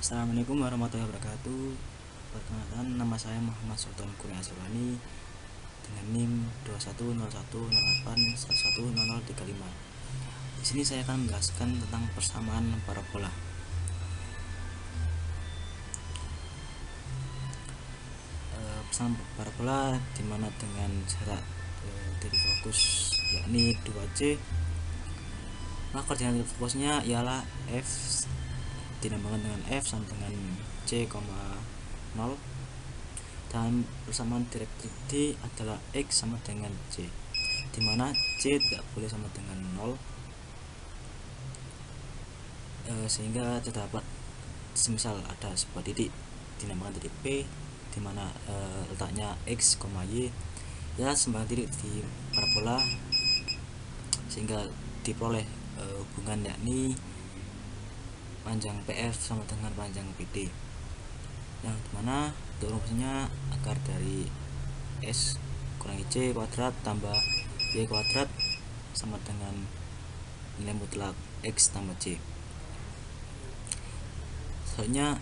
Assalamualaikum warahmatullahi wabarakatuh. Perkenalkan, nama saya Muhammad Sultan Kurnia Asurani dengan NIM 210108110035. Di sini saya akan menjelaskan tentang persamaan parabola. Persamaan parabola dimana dengan jarak titik fokus yakni 2C, maka koordinat fokusnya ialah F dinamakan dengan F sama dengan C, 0, dan persamaan direktif D adalah X sama dengan C, dimana C tidak boleh sama dengan 0, sehingga terdapat semisal ada sebuah titik dinamakan titik P dimana letaknya X, Y ya sebagai titik di parabola, sehingga diperoleh hubungan yakni panjang PF sama dengan panjang PD, yang dimana untuk rumusnya akar dari S kurangi C kuadrat tambah Y kuadrat sama dengan nilai mutlak X tambah C. Selanjutnya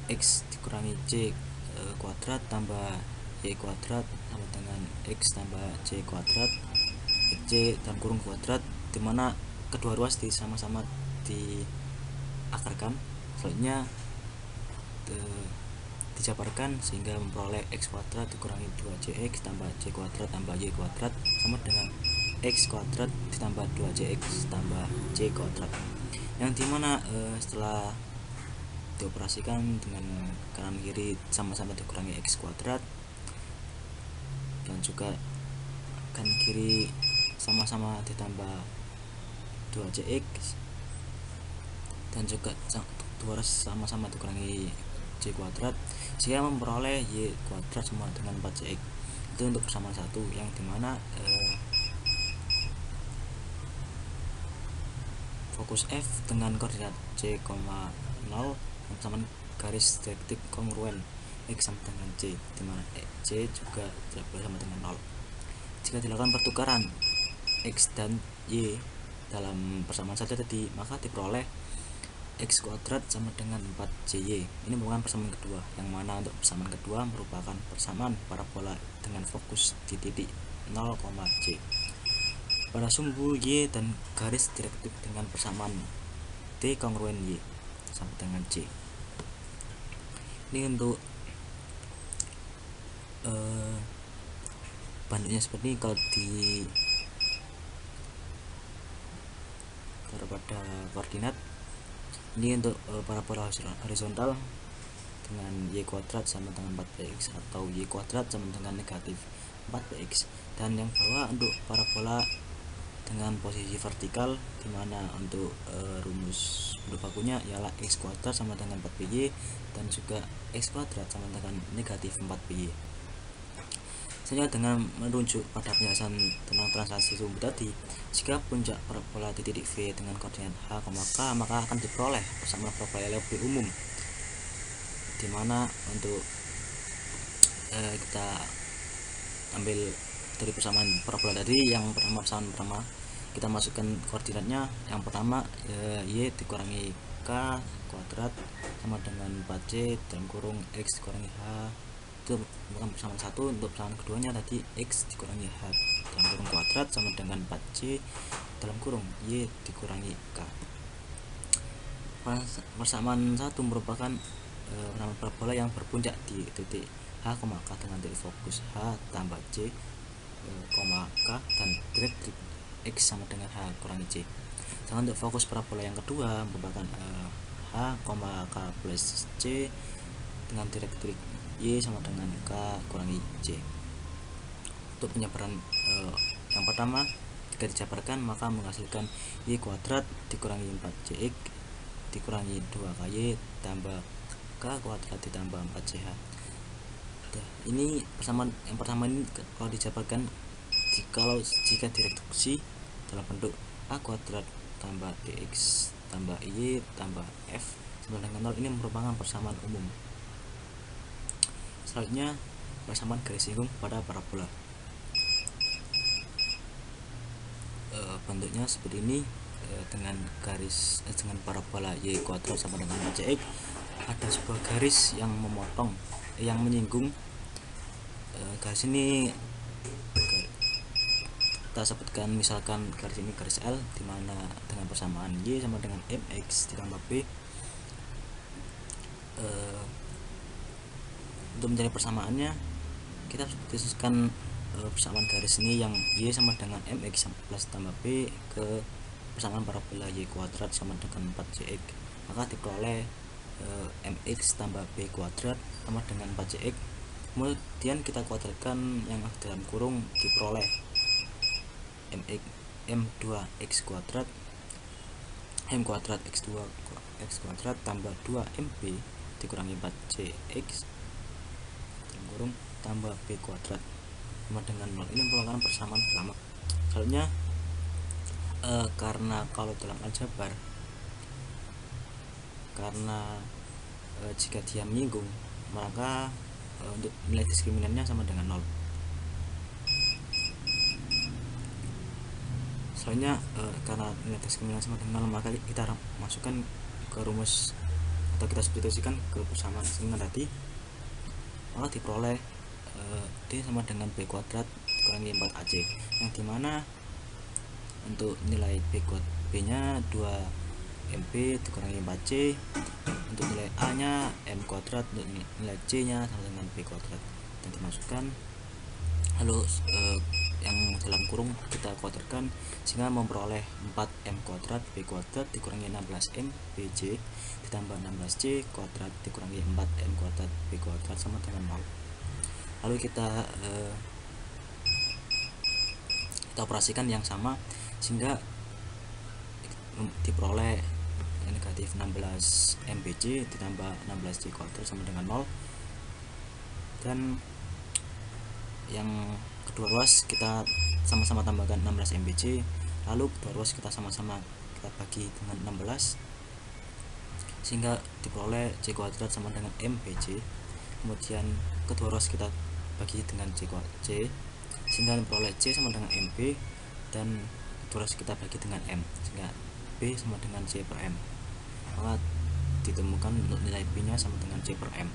X dikurangi C kuadrat tambah Y kuadrat sama dengan X tambah C kuadrat C dalam kurung kuadrat, dimana kedua ruas sama-sama diakarkan. Selanjutnya dijabarkan sehingga memperoleh X kuadrat dikurangi 2CX tambah C kuadrat tambah Y kuadrat sama dengan X kuadrat ditambah 2CX tambah C kuadrat, yang dimana setelah dioperasikan dengan kanan kiri sama-sama dikurangi X kuadrat dan juga kanan kiri sama-sama ditambah 2CX dan juga dua sama-sama dikurangi C kuadrat, sehingga memperoleh Y kuadrat sama dengan 4CX. Itu untuk persamaan satu, yang dimana fokus F dengan koordinat C, 0 sama garis direktif kongruen X sama dengan C, dimana C juga tidak boleh sama dengan 0. Jika dilakukan pertukaran X dan Y dalam persamaan saja tadi, maka diperoleh X kuadrat sama dengan 4CY. Ini merupakan persamaan kedua, yang mana untuk persamaan kedua merupakan persamaan parabola dengan fokus di titik 0, C pada sumbu Y dan garis direktif dengan persamaan T kongruen Y sama dengan C. Ini untuk bentuknya seperti ini. Kalau di pada koordinat ini untuk parabola horizontal dengan Y kuadrat sama dengan 4px atau Y kuadrat sama dengan negatif 4px, dan yang bawah untuk parabola dengan posisi vertikal, dimana untuk rumus bentuk bakunya ialah X kuadrat sama dengan 4py dan juga X kuadrat sama dengan negatif 4py. Sehingga dengan merujuk pada penjelasan tentang translasi sumbu tadi, jika puncak parabola di titik V dengan koordinat H, K, maka akan diperoleh persamaan parabola lebih umum, dimana untuk kita ambil dari persamaan parabola tadi, yang pertama persamaan pertama kita masukkan koordinatnya. Yang pertama Y dikurangi K kuadrat sama dengan 4C dalam kurung X dikurangi H, itu bukan persamaan satu. Untuk persamaan keduanya tadi X dikurangi H dalam kurung kuadrat sama dengan 4C dalam kurung Y dikurangi K. Persamaan satu merupakan persamaan parabola yang berpuncak di titik H, K dengan titik fokus H tambah C, K dan direktif X sama dengan H kurangi C. Sedangkan untuk fokus parabola yang kedua merupakan H, K plus C dengan direktif Y sama dengan K kurangi C. Untuk penjabaran yang pertama, jika dijabarkan maka menghasilkan Y kuadrat dikurangi 4CX dikurangi 2KY tambah K kuadrat ditambah 4CH. Ini persamaan yang pertama ini kalau dijabarkan, jika direduksi dalam bentuk A kuadrat tambah DX tambah Y tambah F sama dengan 0, ini merupakan persamaan umum. Selanjutnya persamaan garis singgung pada parabola. Bentuknya seperti ini, dengan garis dengan parabola Y kuadrat sama dengan 4CX ada sebuah garis yang memotong, yang menyinggung. Garis ini kita sebutkan, misalkan garis ini garis L, dimana dengan persamaan Y sama dengan MX ditambah B. Untuk mencari persamaannya, kita khususkan persamaan garis ini yang Y sama dengan MX plus tambah B ke persamaan parabola Y kuadrat sama dengan 4CX, maka diperoleh MX tambah B kuadrat sama dengan 4CX. Kemudian kita kuadratkan yang dalam kurung, diperoleh M2X kuadrat M kuadrat X2 X kuadrat tambah 2MB dikurangi 4CX dalam kurung tambah B kuadrat sama dengan 0. Ini merupakan persamaan pertama. Soalnya karena kalau dalam aljabar, karena jika dia menyinggung, maka untuk nilai diskriminannya sama dengan 0. Soalnya karena nilai diskriminannya sama dengan 0, maka kita masukkan ke rumus atau kita substitusikan ke persamaan sehingga tadi, maka diperoleh D sama dengan B kuadrat dikurangi 4AC, yang dimana untuk nilai B nya 2MB dikurangi 4C, untuk nilai A nya M kuadrat, untuk nilai C nya sama dengan B kuadrat, dan dimasukkan. Lalu yang dalam kurung kita kuadratkan sehingga memperoleh 4M kuadrat B kuadrat dikurangi 16M BC ditambah 16C kuadrat dikurangi 4M kuadrat B kuadrat sama dengan 0. Lalu kita operasikan yang sama sehingga diperoleh negatif 16 MBC ditambah 16C kuadrat sama dengan 0. Dan yang kedua ruas kita sama-sama tambahkan 16 MBC, lalu kedua ruas kita sama-sama kita bagi dengan 16 sehingga diperoleh C kuadrat sama dengan MBC. Kemudian kedua ruas kita bagi dengan C sehingga diperoleh C sama dengan MB, dan kedua ruas kita bagi dengan M sehingga B sama dengan C per M, maka ditemukan untuk nilai B nya sama dengan C per M,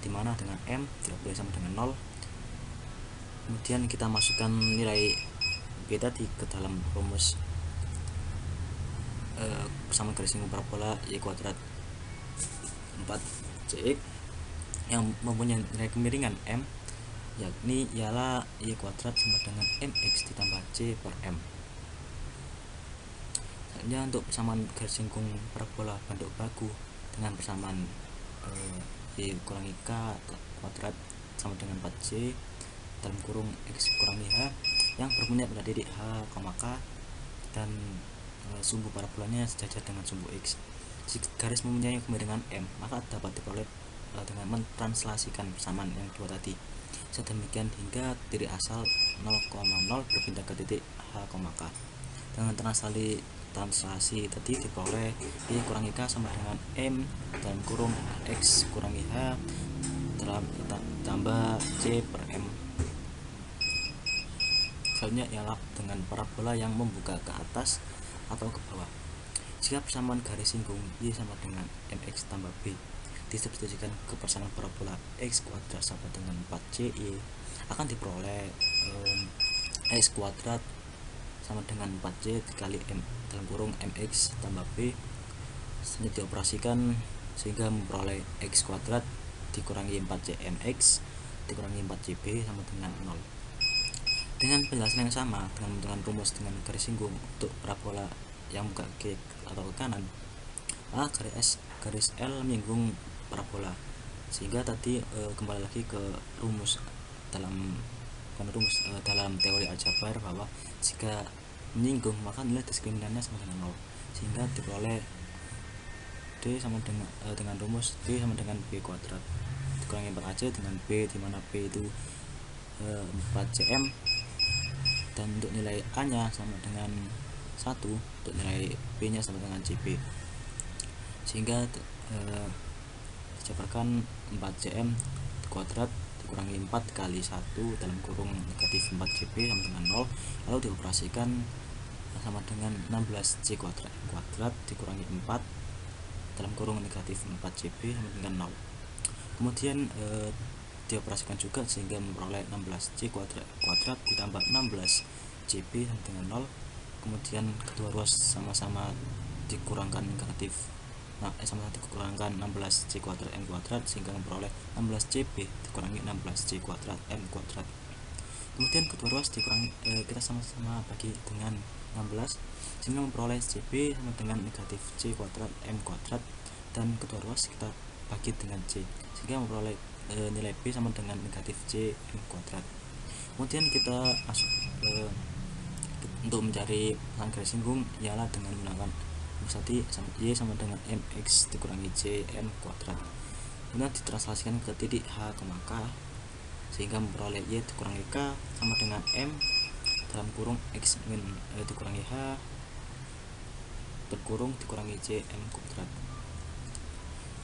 dimana dengan M tidak boleh sama dengan 0. Kemudian kita masukkan nilai B tadi ke dalam rumus persamaan garis singgung parabola Y kuadrat 4CX yang mempunyai nilai kemiringan M, yakni ialah Y kuadrat sama dengan MX ditambah C per M. Selanjutnya untuk persamaan garis singgung parabola bentuk baku dengan persamaan Y kurangi K kuadrat sama dengan 4C dalam kurung X kurangi H yang berpunyai pada titik H, K, dan sumbu parabolanya sejajar dengan sumbu X. Jika garis mempunyai kemiringan M, maka dapat diperoleh dengan mentranslasikan persamaan yang dua tadi sedemikian hingga titik asal 0,0 berpindah ke titik H, K. Dengan translasi tadi diperoleh Y kurangi K sama dengan M dalam kurung X kurangi H dalam tambah C per M. Selanjutnya ialah dengan parabola yang membuka ke atas atau ke bawah. Jika persamaan garis singgung Y sama dengan MX tambah B disubstitusikan ke persamaan parabola X kuadrat sama dengan 4CY, akan diperoleh X kuadrat sama dengan 4C dikali M dalam kurung MX tambah B. Selanjutnya dioperasikan sehingga memperoleh X kuadrat dikurangi 4C MX dikurangi 4CB sama dengan 0. Dengan penjelasan yang sama dengan rumus dengan garis singgung untuk parabola yang buka ke atau ke kanan, garis L menyinggung parabola, sehingga tadi kembali lagi ke rumus dalam teori aljabar bahwa jika menyinggung maka nilai diskriminannya sama dengan 0, sehingga diperoleh D sama dengan rumus D sama dengan B kuadrat dikurangi 4AC dengan B, dimana B itu 4CM, dan untuk nilai A nya sama dengan 1, untuk nilai B nya sama dengan CB, sehingga dijabarkan 4CM kuadrat dikurangi 4 kali 1 dalam kurung negatif 4CB sama dengan 0, lalu dioperasikan sama dengan 16C kuadrat dikurangi 4 dalam kurung negatif 4JB sama dengan 0. Kemudian dioperasikan juga sehingga memperoleh 16C kuadrat ditambah 16JB sama dengan 0. Kemudian kedua ruas sama-sama dikurangkan negatif sama dikurangkan 16C kuadrat M kuadrat sehingga memperoleh 16CB dikurangi 16C kuadrat M kuadrat. Kemudian kedua ruas dikurangi kita sama-sama bagi dengan 16 sehingga memperoleh CB sama dengan negatif C kuadrat M kuadrat, dan kedua ruas kita bagi dengan C sehingga memperoleh nilai B sama dengan negatif C M kuadrat. Kemudian kita masuk untuk mencari pasangan garis singgung ialah dengan menggunakan tadi Y sama dengan MX dikurangi C M kuadrat. Kemudian ditranslasikan ke titik H, K sehingga memperoleh Y dikurangi K sama dengan M dalam kurung X min dikurangi H berkurung dikurangi C M kuadrat.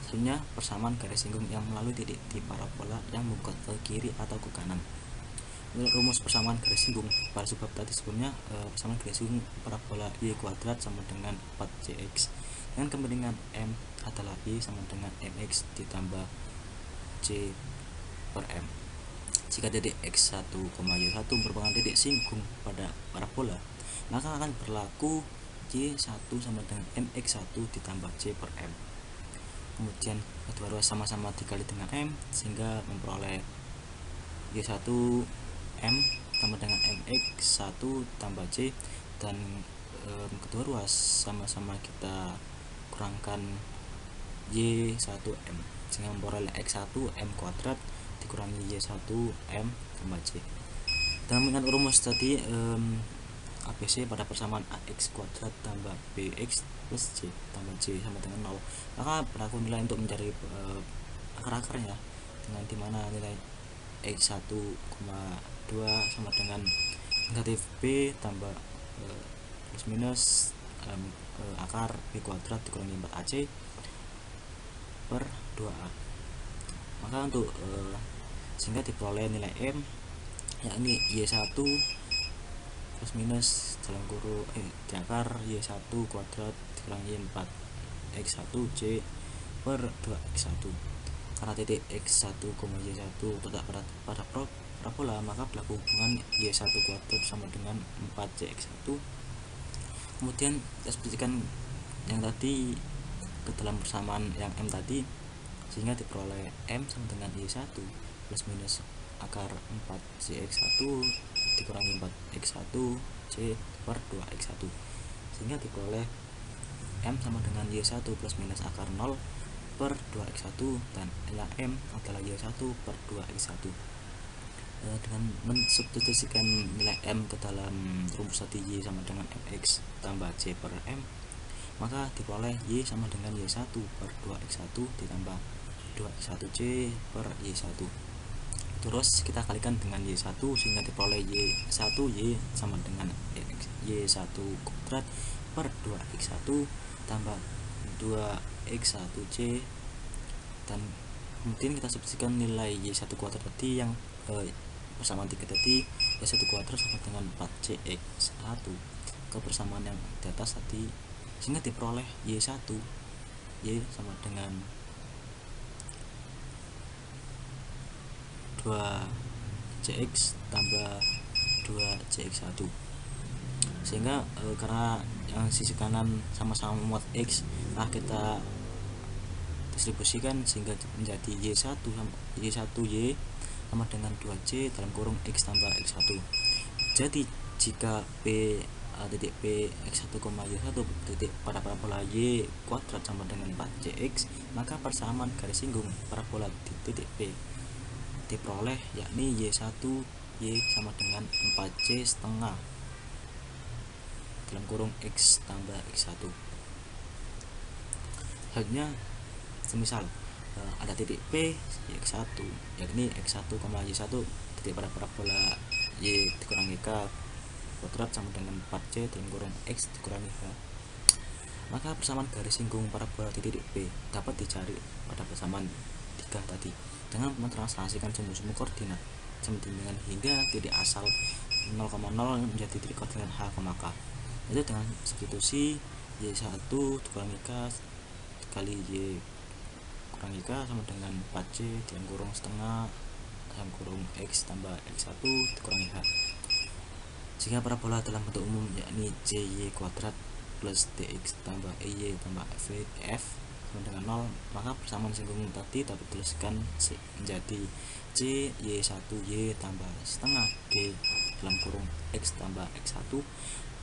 Selanjutnya persamaan garis singgung yang melalui titik di parabola yang membuka ke kiri atau ke kanan. Menurut rumus persamaan garis singgung pada subbab tadi sebelumnya, persamaan garis singgung parabola Y kuadrat sama dengan 4CX dengan kepentingan M adalah Y sama dengan MX ditambah C per M. Jika titik X1, Y1 merupakan titik singgung pada parabola, maka akan berlaku Y1 sama dengan MX1 ditambah C per M. Kemudian kedua ruas sama-sama dikali dengan M sehingga memperoleh Y1 M tambah dengan MX1 tambah C, dan kedua ruas sama-sama kita kurangkan Y1M sehingga memperoleh X1 M kuadrat dikurangi Y1 M tambah C. Dengan rumus tadi ABC pada persamaan AX kuadrat tambah BX plus C tambah C sama dengan 0, maka berlaku nilai untuk mencari akar-akarnya, dengan dimana nilai X1,2 sama dengan negatif B tambah plus minus akar B kuadrat dikurangi 4AC per 2A. Maka untuk sehingga diperoleh nilai M yakni Y1 plus minus dalam kurung di akar Y1 kuadrat dikurangi 4X1C per 2X1. Karena titik X1, Y1 terletak pada parabola, maka berlaku hubungan Y1 kuadrat sama dengan 4CX1. Kemudian kita sepertikan yang tadi ke dalam persamaan yang M tadi sehingga diperoleh M sama dengan Y1 plus minus akar 4CX1 dikurangi 4X1 C per 2X1 sehingga diperoleh M sama dengan Y1 plus minus akar 0 per 2X1, dan nilai M adalah Y1 per 2X1. Dengan mensubstitusikan nilai M ke dalam rumus tadi Y sama dengan MX tambah C per M, maka diperoleh Y sama dengan Y1 per 2X1 ditambah 2X1C per Y1. Terus kita kalikan dengan Y1 sehingga diperoleh Y1Y sama dengan Y1 kuadrat per 2X1 tambah 2X1C, dan kemudian kita substitusikan nilai Y1 kuadrat tadi yang persamaan 3 tadi, Y1 kuadrat sama dengan 4CX1 ke persamaan yang di atas tadi sehingga diperoleh Y1 Y sama dengan 2CX tambah 2CX1 sehingga karena yang sisi kanan sama-sama memuat X, nah kita distribusikan sehingga menjadi Y1 Y sama dengan 2C dalam kurung X tambah X1. Jadi jika P titik P X1, Y1 titik pada parabola Y kuadrat sama dengan 4CX, maka persamaan garis singgung parabola di titik P diperoleh yakni Y1 Y sama dengan 4C setengah dalam kurung X tambah X1. Selanjutnya semisal ada titik P X1 yakni X1, Y1 titik pada parabola Y dikurangi K kuadrat sama dengan 4C dalam kurung X dikurangi H, maka persamaan garis singgung parabola di titik P dapat dicari pada persamaan 3 tadi dengan mentranslasikan sumbu-sumbu koordinat semitingan hingga titik asal 0,0 menjadi titik koordinat H, K. Itu dengan substitusi Y1 dikurangi K kali Y kurangi K sama dengan 4C dalam kurung setengah dalam kurung X tambah X1 dikurangi H. Jika parabola dalam bentuk umum yakni CY kuadrat plus DX tambah EY tambah F sama dengan 0, maka persamaan singgung tadi dapat dituliskan menjadi CY1Y tambah setengah D dalam kurung X tambah X1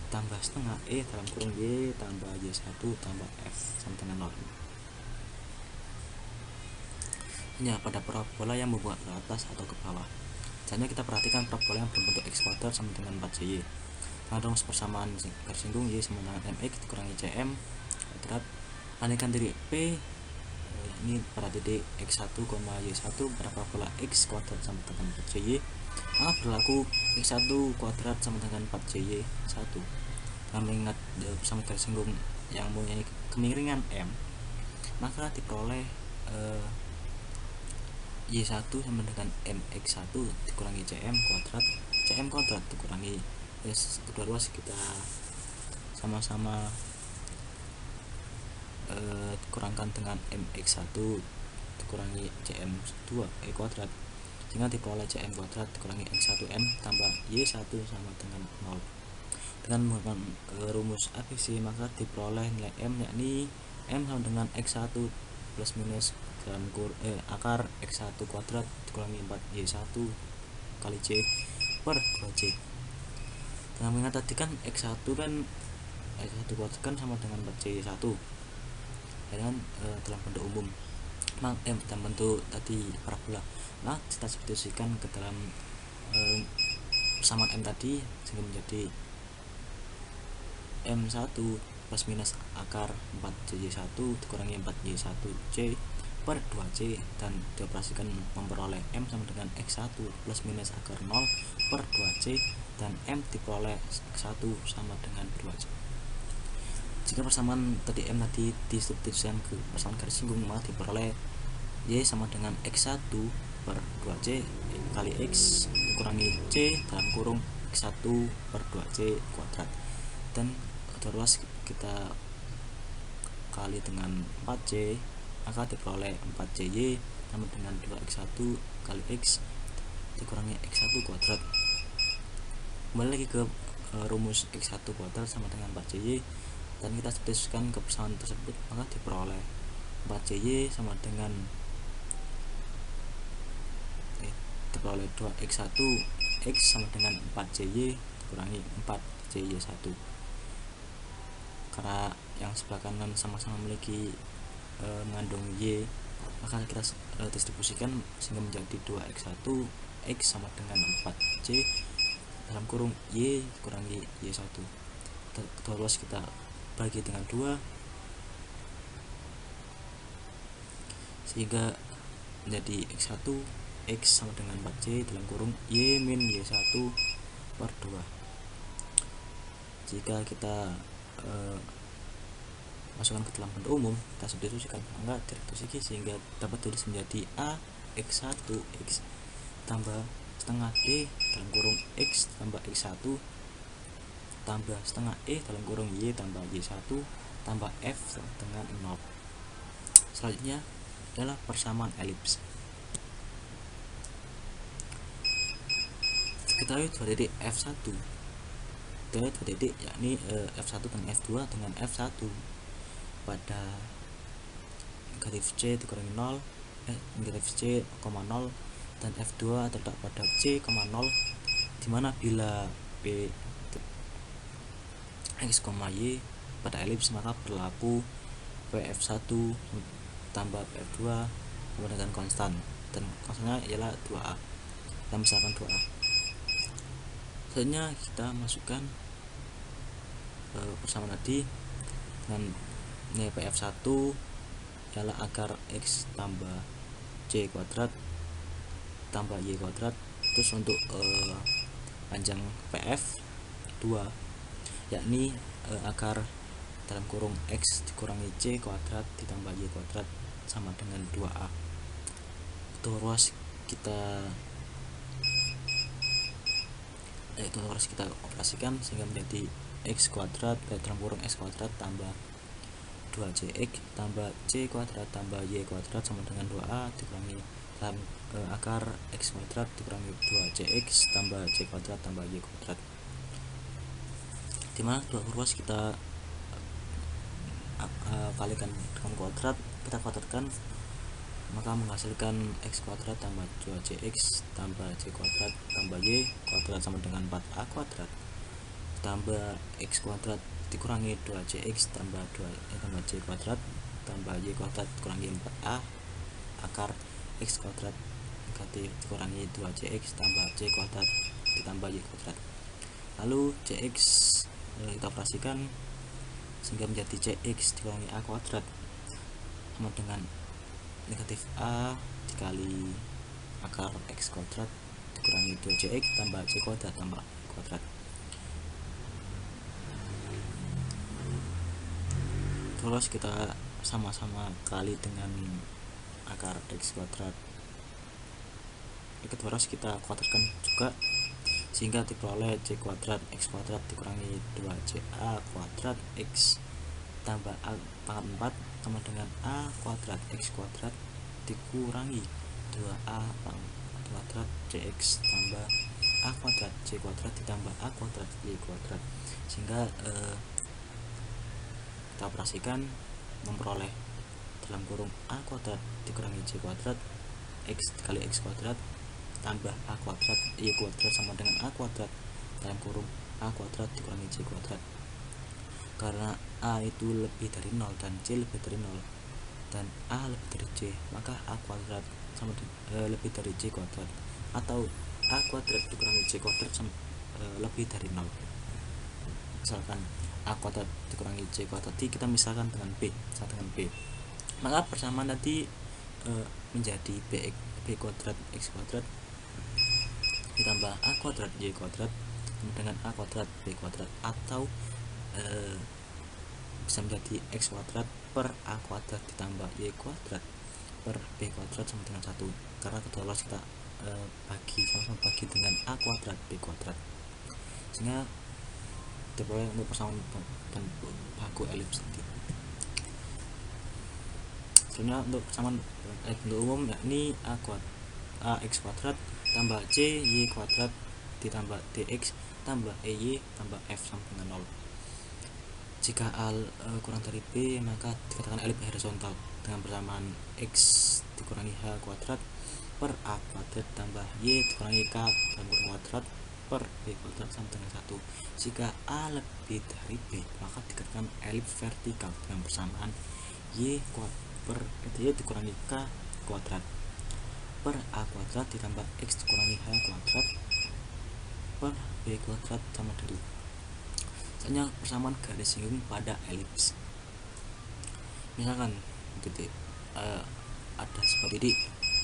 tambah setengah E dalam kurung Y tambah Y1 tambah F sama dengan 0. Hanya pada parabola yang membuat ke atas atau ke bawah. Selanjutnya kita perhatikan parabola yang berbentuk X kuadrat sama dengan 4CY. Dengan rumus persamaan garis singgung Y sama dengan MX dikurangi CM kuadrat. Bandingkan titik P ini pada titik X1, Y1 pada parabola X kuadrat sama dengan 4CY, maka berlaku X1 kuadrat sama dengan 4CY1. Dengan mengingat persamaan garis singgung yang mempunyai kemiringan M, maka diperoleh Y1 sama dengan MX1 dikurangi CM kuadrat dikurangi kedua ruas kita sama-sama kurangkan dengan MX1 dikurangi CM2 kuadrat, sehingga diperoleh CM kuadrat dikurangi X1M tambah Y1 sama dengan 0. Dengan menggunakan rumus ABC maka diperoleh nilai M yakni M sama dengan X1 plus minus dalam akar X1 kuadrat dikurangi 4Y1 kali C per 2C. Dengan mengingat tadi kan X1 kuadrat kan sama dengan 4C1 dengan dalam bentuk umum dalam bentuk tadi parabola. Nah, kita substitusikan ke dalam persamaan M tadi sehingga menjadi M1 plus minus akar 4Y1 dikurangi 4Y1C per 2C dan dioperasikan memperoleh M sama dengan X1 plus minus akar 0 per 2C dan M diperoleh X1 sama dengan 2C. Jika persamaan tadi M tadi disubstitusikan ke persamaan garis singgung, maka diperoleh Y sama dengan X1 per 2C kali X dikurangi C dalam kurung X1 per 2C kuadrat, dan kedua ruas kita kali dengan 4C, maka diperoleh 4CY sama dengan 2X1 kali X dikurangi X1 kuadrat. Kembali lagi ke rumus X1 kuadrat sama dengan 4CY, dan kita substitusikan ke persamaan tersebut, maka diperoleh 4CY sama dengan diperoleh 2X1 X sama dengan 4CY dikurangi 4CY1. Karena yang sebelah kanan sama-sama memiliki mengandung Y, maka kita distribusikan sehingga menjadi 2X1 X sama dengan 4C dalam kurung Y dikurangi Y1. Kedua ruas kita bagi dengan 2 sehingga menjadi X1 X sama dengan 4C dalam kurung Y min Y1 per 2. Jika kita masukkan ke dalam bentuk umum, kita substitusikan, maka direduksi sehingga dapat tulis menjadi A X1 X tambah setengah D dalam kurung X tambah X1 tambah setengah E dalam kurung Y tambah Y1 tambah F sama dengan 0. Selanjutnya adalah persamaan elips. Kita lihat dua titik F1 dua titik yakni F1 dan F2 dengan F1 pada negatif C dikurangi 0 negatif C, 0 dan F2 terletak pada C, 0, dimana bila P X, Y pada elips maka berlaku PF1 tambah PF2 sama dengan konstan, dan konstannya ialah 2A. Kita misalkan 2A. Selanjutnya kita masukkan persamaan tadi dengan nilai PF1 ialah akar X tambah C kuadrat tambah Y kuadrat. Terus untuk panjang PF 2 yakni akar dalam kurung X dikurangi C kuadrat ditambah Y kuadrat sama dengan 2A. Kedua ruas kita operasikan sehingga menjadi X kuadrat dalam kurung X kuadrat tambah 2cx tambah c kuadrat tambah y kuadrat sama dengan 2a dikurangi akar x kuadrat dikurangi 2cx tambah c kuadrat tambah y kuadrat, dimana dua ruas kita kalikan dengan kuadrat, kita kuadratkan, maka menghasilkan x kuadrat tambah 2cx tambah c kuadrat tambah y kuadrat sama dengan 4a kuadrat tambah x kuadrat dikurangi 2cx tambah 2 tambah c kuadrat tambah y kuadrat dikurangi 4a akar x kuadrat negatif dikurangi 2cx tambah c kuadrat ditambah y kuadrat. Lalu cx kita operasikan sehingga menjadi cx dikurangi a kuadrat sama dengan negatif a dikali akar x kuadrat dikurangi 2cx tambah c kuadrat tambah y kuadrat. Terus kita sama-sama kali dengan akar x kuadrat, terus kita kuadratkan juga sehingga diperoleh c kuadrat x kuadrat dikurangi 2ca kuadrat x tambah a pangkat 4 sama dengan a kuadrat x kuadrat dikurangi 2a pangkat kuadrat cx tambah a kuadrat c kuadrat ditambah a kuadrat y kuadrat, sehingga kita operasikan memperoleh dalam kurung a kuadrat dikurangi c kuadrat x dikali x kuadrat tambah a kuadrat y kuadrat sama dengan a kuadrat dalam kurung a kuadrat dikurangi c kuadrat. Karena a itu lebih dari 0 dan c lebih dari 0 dan a lebih dari c, maka a kuadrat sama lebih dari c kuadrat, atau a kuadrat dikurangi c kuadrat lebih dari 0. Misalkan a kuadrat dikurangi c kuadrat kita misalkan dengan b, sama dengan b, maka persamaan tadi menjadi b kuadrat x kuadrat ditambah a kuadrat y kuadrat dengan a kuadrat b kuadrat, atau bisa menjadi x kuadrat per a kuadrat ditambah y kuadrat per b kuadrat sama dengan 1, karena kedua luas kita sama-sama bagi dengan a kuadrat b kuadrat, sehingga diperoleh untuk persamaan baku elips. Sebenarnya untuk persamaan bentuk umum yakni a x kuadrat tambah c y kuadrat ditambah dx tambah ey tambah f sama dengan 0. Jika a kurang dari b, maka dikatakan elips horizontal dengan persamaan x dikurangi h kuadrat per a kuadrat tambah y dikurangi k dalam kurung kuadrat per b kuadrat sama dengan 1. Jika a lebih dari b, maka dikatakan elips vertikal dengan persamaan y per y dikurangi k kuadrat per a kuadrat ditambah x dikurangi h kuadrat per b kuadrat sama dengan 2. Misalnya persamaan garis singgung pada elips, misalkan titik ada sebuah titik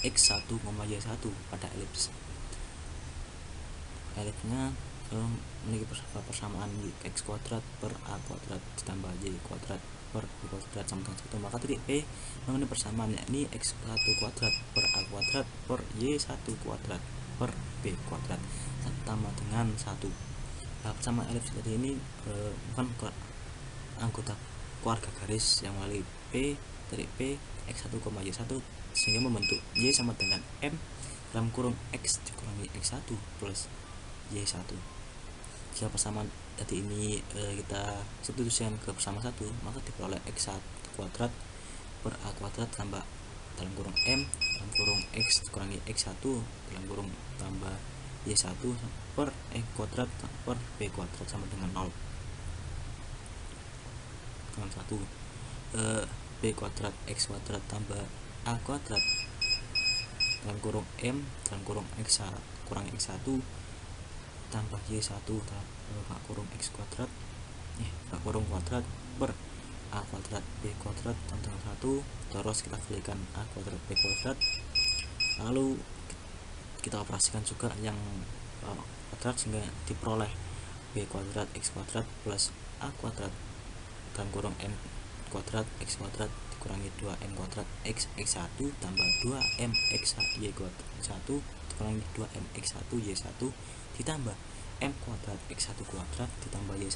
x1, y1 pada elips. Elipsnya memiliki persamaan x kuadrat per a kuadrat ditambah y kuadrat per b kuadrat sama dengan 1, maka titik P memiliki persamaan yakni x1 kuadrat per a kuadrat per y1 kuadrat per b kuadrat sama dengan 1. Sama elips tadi ini bukan anggota keluarga garis yang melalui P dari P x1, y1 sehingga membentuk y sama dengan m dalam kurung x dikurangi x1 plus y1. Jika persamaan tadi ini kita substitusikan ke persamaan 1, maka diperoleh x1 kuadrat per a kuadrat tambah dalam kurung m dalam kurung x dikurangi x1 dalam kurung tambah y1 per e kuadrat per b kuadrat sama dengan 0 dengan 1. B kuadrat x kuadrat tambah a kuadrat dalam kurung m dalam kurung x kurangi x1 tambah y1 dalam kurung x kuadrat kurung kuadrat per a kuadrat b kuadrat sama dengan 1. Terus kita kalikan a kuadrat b kuadrat, lalu kita operasikan juga yang kuadrat sehingga diperoleh b kuadrat x kuadrat plus a kuadrat dalam kurung m kuadrat x kuadrat dikurangi 2m kuadrat x1 tambah 2m x y kuadrat 1 dikurangi 2m x1 y1 ditambah m kuadrat x1 kuadrat ditambah y1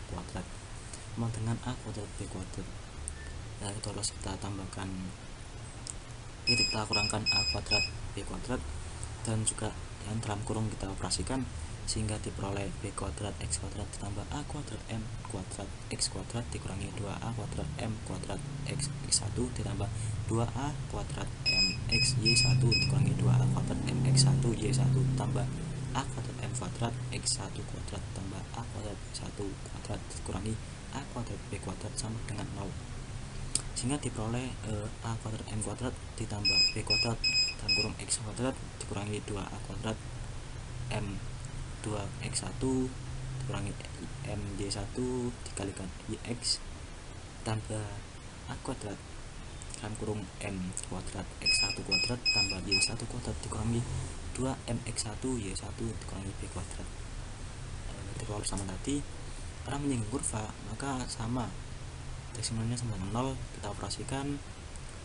kuadrat sama dengan a kuadrat b kuadrat. terus kita tambahkan, kita kurangkan a kuadrat b kuadrat, dan juga yang dalam kurung kita operasikan sehingga diperoleh b kuadrat x kuadrat ditambah a kuadrat m kuadrat x kuadrat dikurangi 2a kuadrat m kuadrat x 1 ditambah 2a kuadrat m x y 1 dikurangi 2a kuadrat m x 1 y 1 tambah a kuadrat m kuadrat x 1 kuadrat tambah a kuadrat y 1 kuadrat dikurangi a kuadrat b kuadrat sama dengan 0, sehingga diperoleh a kuadrat m kuadrat ditambah b kuadrat dalam kurung x kuadrat dikurangi 2a kuadrat m 2x1 dikurangi m y1 dikalikan yx tambah a kuadrat dalam kurung m kuadrat x1 kuadrat tambah y1 kuadrat dikurangi 2mx1 y1 dikurangi b kuadrat. Diperoleh sama tadi, karena menyinggung kurva maka sama desimalnya sama dengan 0, kita operasikan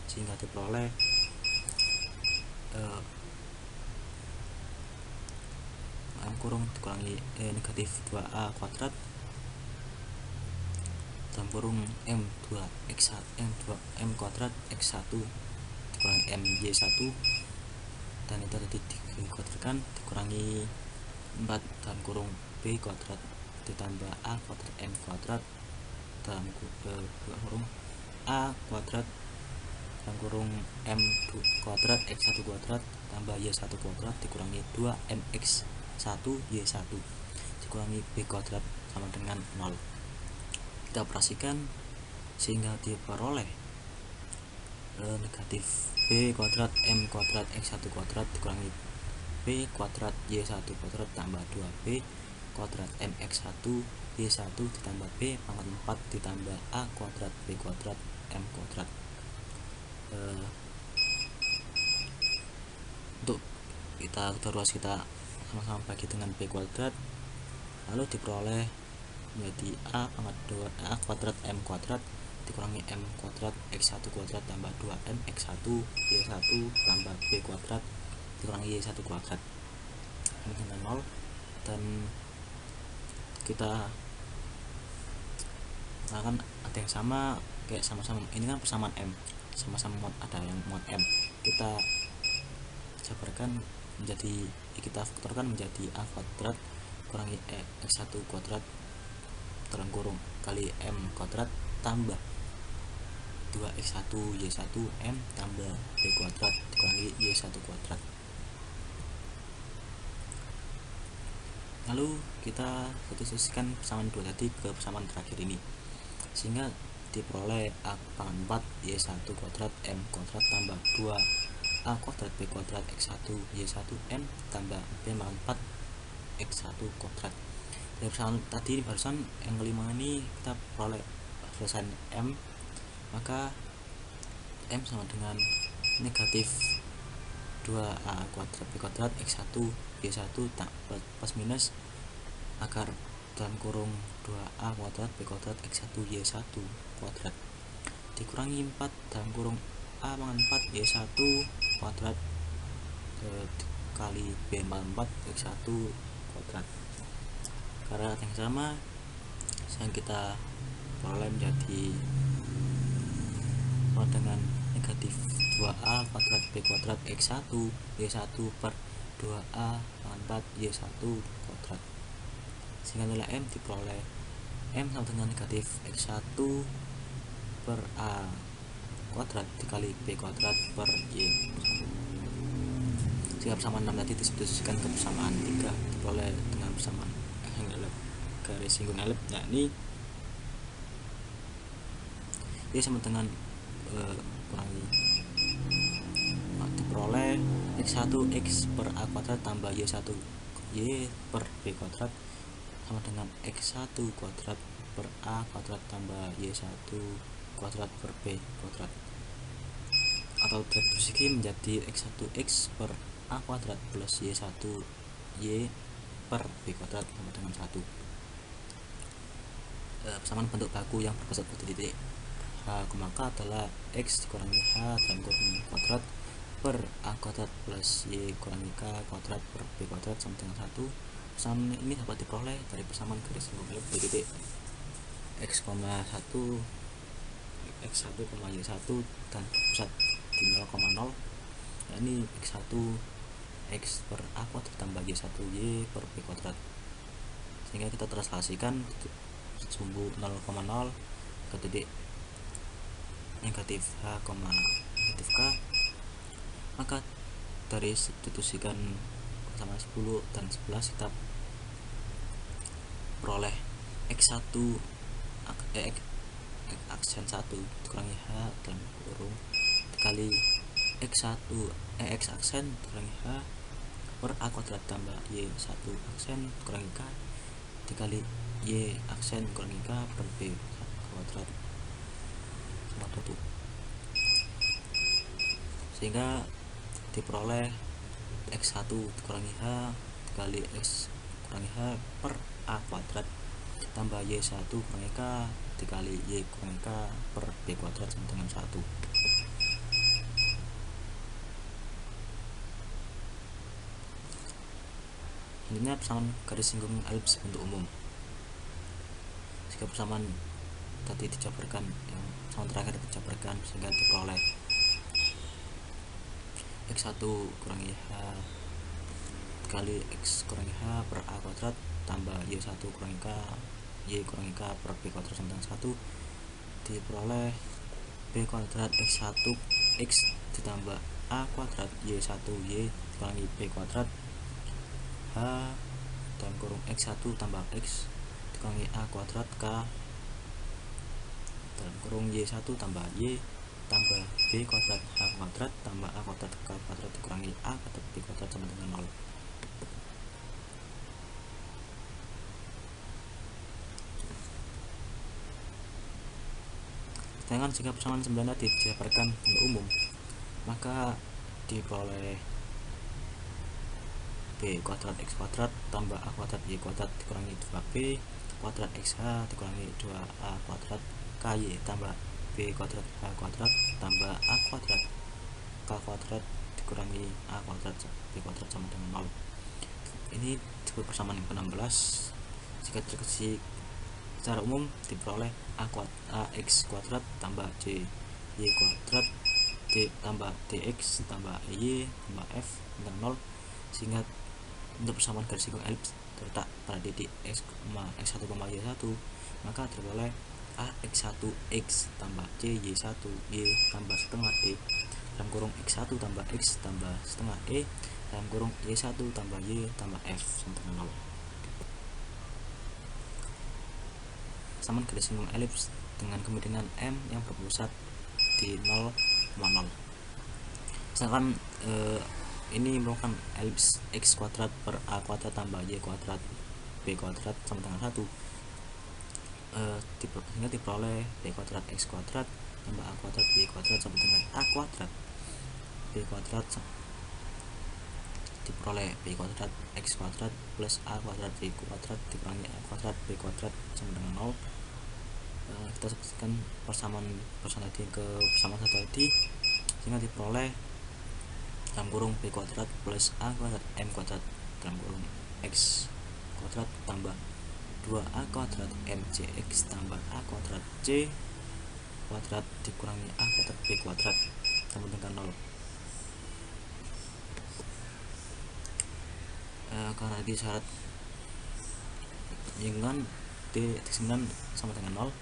sehingga diperoleh dalam kurung dikurangi negatif 2a kuadrat dalam kurung m kuadrat x1 dikurangi m y1, dan itu tadi dikuadratkan dikurangi 4 dalam kurung b kuadrat ditambah a kuadrat m kuadrat dalam kurung a kuadrat dalam kurung m kuadrat x1 kuadrat tambah y1 kuadrat dikurangi 2mx 1 y1 dikurangi b kuadrat sama dengan 0. Kita operasikan sehingga diperoleh negatif b kuadrat m kuadrat x1 kuadrat dikurangi b kuadrat y1 kuadrat tambah 2b kuadrat mx1 y1 ditambah b pangkat 4 ditambah a kuadrat b kuadrat m kuadrat. Untuk kita terus kita sama-sama bagi dengan b kuadrat, lalu diperoleh menjadi a pangkat 2 a kuadrat m kuadrat dikurangi m kuadrat x1 kuadrat tambah 2m x1 y1 tambah b kuadrat dikurangi y1 kuadrat ini dengan 0, dan kita akan ada yang sama kayak sama-sama ini kan persamaan m, sama-sama mod, ada yang mod m, kita jabarkan menjadi, kita faktorkan menjadi a kuadrat kurangi x1 kuadrat dalam kurung kali m kuadrat tambah 2x1 y1 m tambah b kuadrat dikurangi y1 kuadrat. Lalu kita substitusikan persamaan 2 tadi ke persamaan terakhir ini sehingga diperoleh a pangkat 4 y1 kuadrat m kuadrat tambah 2a kuadrat b kuadrat x1 y1 m tambah b pangkat 4 x1 kuadrat. Dari persamaan tadi barusan yang kelima ini kita peroleh persamaan m, maka m sama dengan negatif 2a kuadrat b kuadrat x1 y1 plus minus akar dalam kurung 2a kuadrat b kuadrat x1 y1 kuadrat dikurangi 4 dalam kurung a pangkat 4 y1 kuadrat kali b pangkat 4 x1 kuadrat. Karena yang sama yang kita peroleh menjadi dengan negatif 2a kuadrat b kuadrat x1 y1 per 2a pangkat 4 y1 kuadrat, sehingga nilai m diperoleh m sama dengan negatif x1 per a kuadrat dikali b kuadrat per y. Jika persamaan 6 tadi disubstitusikan ke persamaan 3 diperoleh dengan persamaan garis singgung elip, yakni y sama dengan kurangi diperoleh x1 x per a kuadrat tambah y1 y per b kuadrat sama dengan x1 kuadrat per a kuadrat tambah y1 kuadrat per b kuadrat, atau disubstitusi menjadi x1 x per a kuadrat plus y1 y per b kuadrat sama dengan 1. Persamaan bentuk baku yang berpusat pada titik h, maka adalah x dikurangi h dalam kurung kuadrat per a kuadrat plus y kurangi k kuadrat per b kuadrat sama dengan 1. Persamaan ini dapat diperoleh dari persamaan garis singgung elip di titik x, 1 X1, Y1 dan berpusat di 0,0, yakni X1 X per A kuadrat tambah Y1 Y per B kuadrat. Sehingga kita translasikan sumbu 0,0 ke titik negatif H, negatif K, maka dari substitusikan sama 10 dan 11 kita peroleh X1 aksen 1 dikurangi H dalam kurung dikali X1 X aksen dikurangi H per A kuadrat tambah Y1 aksen dikurangi K dikali Y aksen dikurangi K per B kuadrat sama 1, sehingga diperoleh X1 dikurangi H dikali X kurangi H per A kuadrat tambah Y1 kurangi K dikali Y kurangi K per B kuadrat sama dengan 1. Selanjutnya persamaan garis singgung elips bentuk umum. Jika persamaan tadi dijabarkan, yang persamaan terakhir dijabarkan sehingga diperoleh X1 kurangi H dikali X kurangi H per A kuadrat tambah Y1 kurangi K Y kurangi K per B kuadrat sama dengan 1, diperoleh B kuadrat X1 X ditambah A kuadrat Y1 Y dikurangi B kuadrat H dalam kurung X1 tambah X dikurangi A kuadrat K dalam kurung Y1 tambah Y tambah B kuadrat H kuadrat tambah A kuadrat K kuadrat dikurangi A kuadrat B kuadrat sama dengan 0. Sedangkan jika persamaan 9 tadi dijabarkan bentuk umum, maka diperoleh B kuadrat X kuadrat tambah A kuadrat Y kuadrat dikurangi 2B kuadrat XH dikurangi 2A kuadrat KY tambah B kuadrat H kuadrat tambah A kuadrat K kuadrat dikurangi A kuadrat B kuadrat sama dengan 0. Ini disebut persamaan yang ke-16. Jika dikasih secara umum diperoleh AX kuadrat tambah CY kuadrat D tambah DX tambah Y tambah F dengan 0, sehingga untuk persamaan garis singgung elips terletak pada titik X1, Y1, maka diperoleh AX1 X tambah CY1 Y tambah setengah D dalam kurung X1 tambah X tambah setengah E dalam kurung Y1 tambah Y tambah F sama dengan 0. Persamaan garis singgung elips dengan kemungkinan M yang berpusat di 0,0. Misalkan ini merupakan elips X kuadrat per A kuadrat tambah Y kuadrat B kuadrat sama dengan 1, sehingga diperoleh B kuadrat X kuadrat tambah A kuadrat Y kuadrat sama dengan A kuadrat B kuadrat diperoleh B kuadrat X kuadrat plus A kuadrat Y kuadrat dikurangi A kuadrat B kuadrat sama dengan 0. Kita sebutkan persamaan tadi ke persamaan satu tadi, sehingga diperoleh dalam kurung B kuadrat plus A kuadrat M kuadrat dalam kurung X kuadrat tambah 2A kuadrat MCX tambah A kuadrat C kuadrat dikurangi A kuadrat B kuadrat sama dengan 0. Karena di syarat dengan D9 sama dengan 0,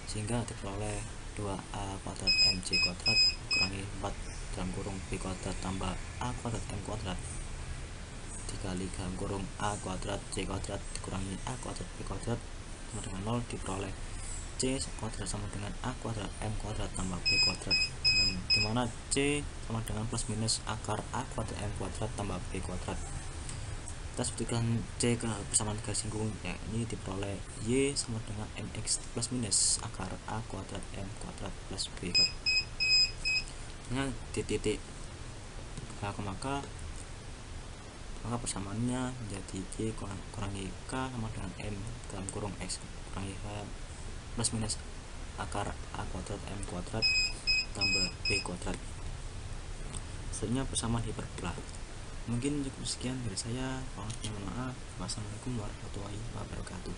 sehingga diperoleh 2A kuadrat MC kuadrat dikurangi 4 dalam kurung B kuadrat tambah A kuadrat M kuadrat dikali dalam kurung A kuadrat C kuadrat dikurangi A kuadrat B kuadrat sama dengan 0, diperoleh C kuadrat sama dengan A kuadrat M kuadrat tambah B kuadrat, dimana C sama dengan plus minus akar A kuadrat M kuadrat tambah B kuadrat. Kita sebutkan C ke persamaan garis singgung, yakni diperoleh Y sama dengan MX plus minus akar A kuadrat M kuadrat plus B kuadrat. Nah, di titik H, maka persamaannya menjadi Y kurangi K sama dengan M dalam kurung X kurangi H plus minus akar A kuadrat M kuadrat tambah B kuadrat. Selanjutnya persamaan hiperbola. Mungkin cukup sekian dari saya. Mohon maaf. Wassalamualaikum warahmatullahi wabarakatuh.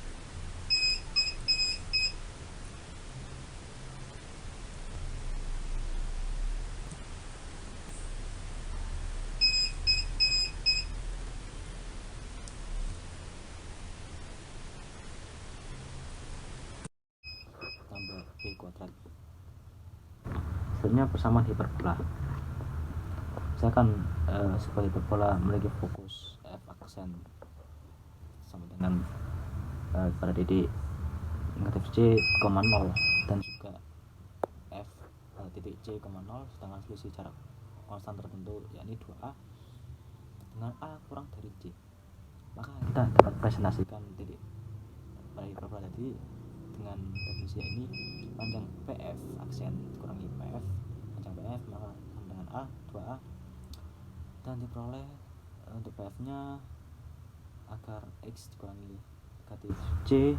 selanjutnya persamaan hiperbola. Misalkan sebuah hiperbola memiliki fokus f aksen sama dengan pada titik negatif c, 0 dan juga f pada titik c, 0, sedangkan selisih jarak konstan tertentu yakni 2a dengan a kurang dari c, maka kita dapat presentasikan titik pada hiperbola tadi dengan definisi ini: panjang PF aksen dikurangi PF panjang PF maka sama dengan A 2A, dan diperoleh untuk PF nya akar X dikurangi negatif C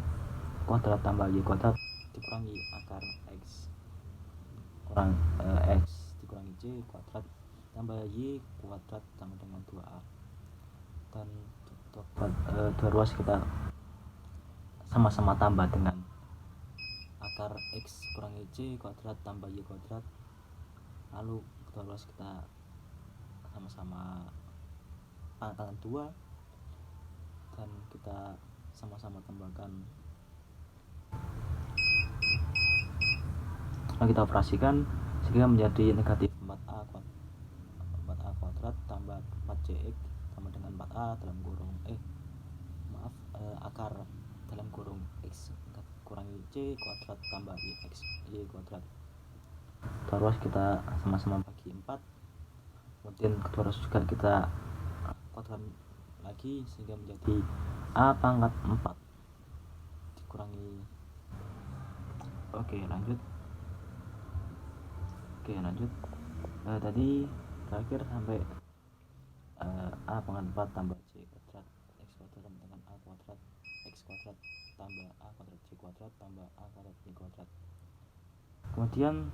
kuadrat tambah Y kuadrat dikurangi akar X kurang X dikurangi C kuadrat tambah Y kuadrat sama dengan 2A, dan dua ruas kita sama-sama tambah dengan akar X kurangi C kuadrat tambah Y kuadrat, lalu kedua ruas kita sama-sama pangkatan 2 dan kita sama-sama tambahkan, lalu kita operasikan sehingga menjadi negatif 4a kuadrat tambah 4cx sama dengan 4a dalam kurung akar dalam kurung X kurangi C kuadrat tambah Y kuadrat. Kedua ruas kita sama-sama bagi 4, kemudian kedua ruas juga kita kuadrat lagi sehingga menjadi A pangkat 4 dikurangi lanjut tadi terakhir sampai A pangkat 4 tambah C kuadrat X kuadrat sama dengan A kuadrat X kuadrat tambah A kuadrat C kuadrat tambah A kuadrat Y kuadrat, kemudian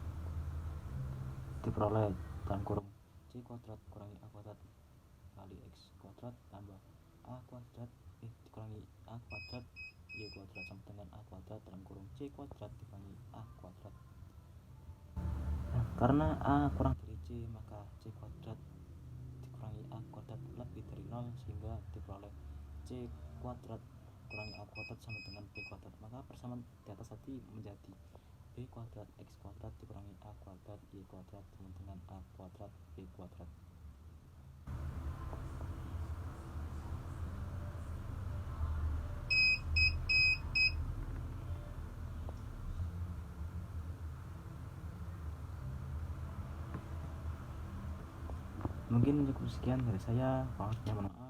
diperoleh dalam kurung C kuadrat kurangi A kuadrat kali X kuadrat tambah A kuadrat dikurangi A kuadrat Y kuadrat sama dengan A kuadrat dalam kurung C kuadrat dikurangi A kuadrat. Nah, karena A kurang dari C maka C kuadrat dikurangi A kuadrat lebih dari 0 sehingga diperoleh C kuadrat kurangi A kuadrat sama dengan B kuadrat, maka persamaan di atas tadi menjadi B kuadrat X kuadrat dikurangi A kuadrat Y kuadrat sama dengan A kuadrat B kuadrat. Mungkin cukup sekian dari saya, mohon maaf.